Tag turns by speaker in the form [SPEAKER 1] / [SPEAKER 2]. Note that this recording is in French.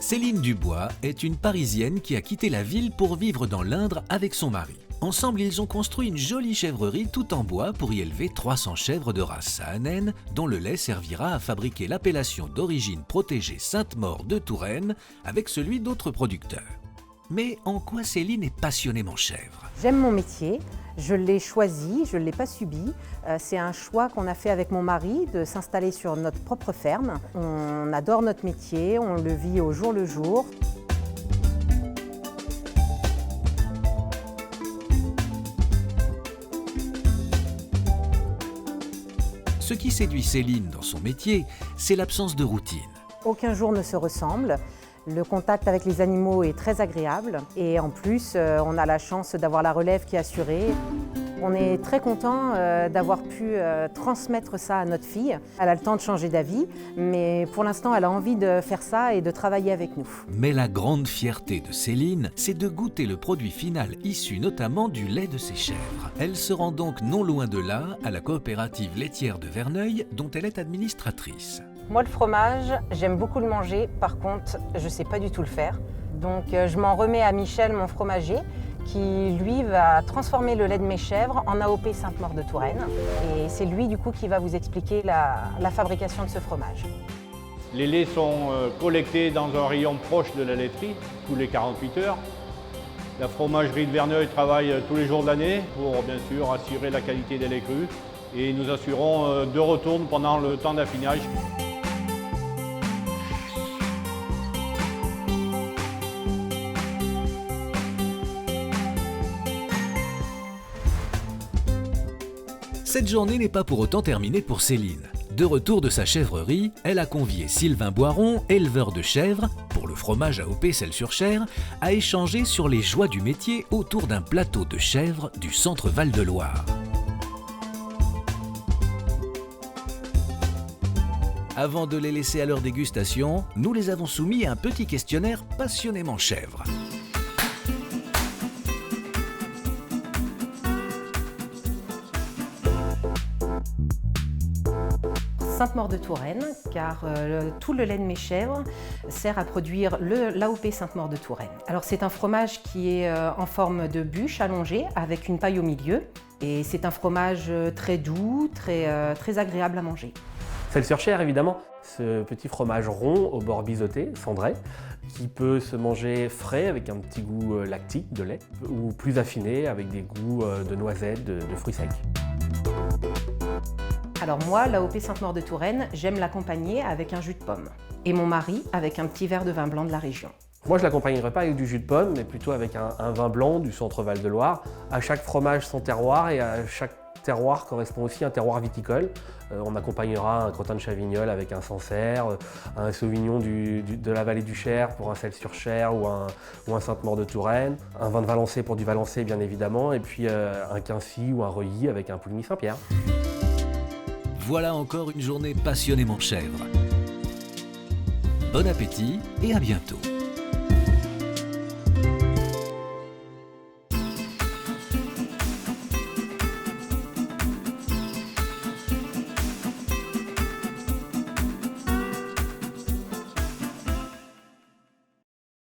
[SPEAKER 1] Céline Dubois est une Parisienne qui a quitté la ville pour vivre dans l'Indre avec son mari. Ensemble, ils ont construit une jolie chèvrerie tout en bois pour y élever 300 chèvres de race Saanen, dont le lait servira à fabriquer l'appellation d'origine protégée Sainte-Maure de Touraine avec celui d'autres producteurs. Mais en quoi Céline est passionnément chèvre?
[SPEAKER 2] J'aime mon métier, je l'ai choisi, je ne l'ai pas subi. C'est un choix qu'on a fait avec mon mari de s'installer sur notre propre ferme. On adore notre métier, on le vit au jour le jour.
[SPEAKER 1] Ce qui séduit Céline dans son métier, c'est l'absence de routine.
[SPEAKER 2] Aucun jour ne se ressemble. Le contact avec les animaux est très agréable et en plus, on a la chance d'avoir la relève qui est assurée. On est très content d'avoir pu transmettre ça à notre fille. Elle a le temps de changer d'avis, mais pour l'instant, elle a envie de faire ça et de travailler avec nous.
[SPEAKER 1] Mais la grande fierté de Céline, c'est de goûter le produit final issu notamment du lait de ses chèvres. Elle se rend donc non loin de là, à la coopérative laitière de Verneuil, dont elle est administratrice.
[SPEAKER 2] Moi, le fromage, j'aime beaucoup le manger. Par contre, je ne sais pas du tout le faire. Donc, je m'en remets à Michel, mon fromager, qui, lui, va transformer le lait de mes chèvres en AOP Sainte-Maure de Touraine. Et c'est lui, du coup, qui va vous expliquer la fabrication de ce fromage.
[SPEAKER 3] Les laits sont collectés dans un rayon proche de la laiterie, tous les 48 heures. La fromagerie de Verneuil travaille tous les jours de l'année pour, bien sûr, assurer la qualité des laits crus. Et nous assurons 2 retournes pendant le temps d'affinage.
[SPEAKER 1] Cette journée n'est pas pour autant terminée pour Céline. De retour de sa chèvrerie, elle a convié Sylvain Boiron, éleveur de chèvres, pour le fromage AOP Selle-sur-Cher, à échanger sur les joies du métier autour d'un plateau de chèvres du centre Val-de-Loire. Avant de les laisser à leur dégustation, nous les avons soumis à un petit questionnaire passionnément chèvre.
[SPEAKER 2] Sainte-Maure de Touraine, car tout le lait de mes chèvres sert à produire l'AOP Sainte-Maure de Touraine. Alors c'est un fromage qui est en forme de bûche allongée avec une paille au milieu. Et c'est un fromage très doux, très agréable à manger.
[SPEAKER 4] Selle-sur-Cher, évidemment, ce petit fromage rond au bord biseauté, cendré, qui peut se manger frais avec un petit goût lactique de lait, ou plus affiné avec des goûts de noisettes, de fruits secs.
[SPEAKER 2] Alors moi, l'AOP Sainte-Maure de Touraine, j'aime l'accompagner avec un jus de pomme. Et mon mari avec un petit verre de vin blanc de la région.
[SPEAKER 4] Moi, je ne l'accompagnerai pas avec du jus de pomme, mais plutôt avec un vin blanc du centre Val-de-Loire. À chaque fromage son terroir et à chaque terroir correspond aussi un terroir viticole. On accompagnera un crottin de Chavignol avec un Sancerre, un Sauvignon de la vallée du Cher pour un Selle-sur-Cher ou un Sainte-Maure de Touraine, un vin de Valençay pour du Valençay bien évidemment, et puis un Quincy ou un Reuilly avec un Puligny Saint-Pierre.
[SPEAKER 1] Voilà encore une journée passionnément chèvre. Bon appétit et à bientôt.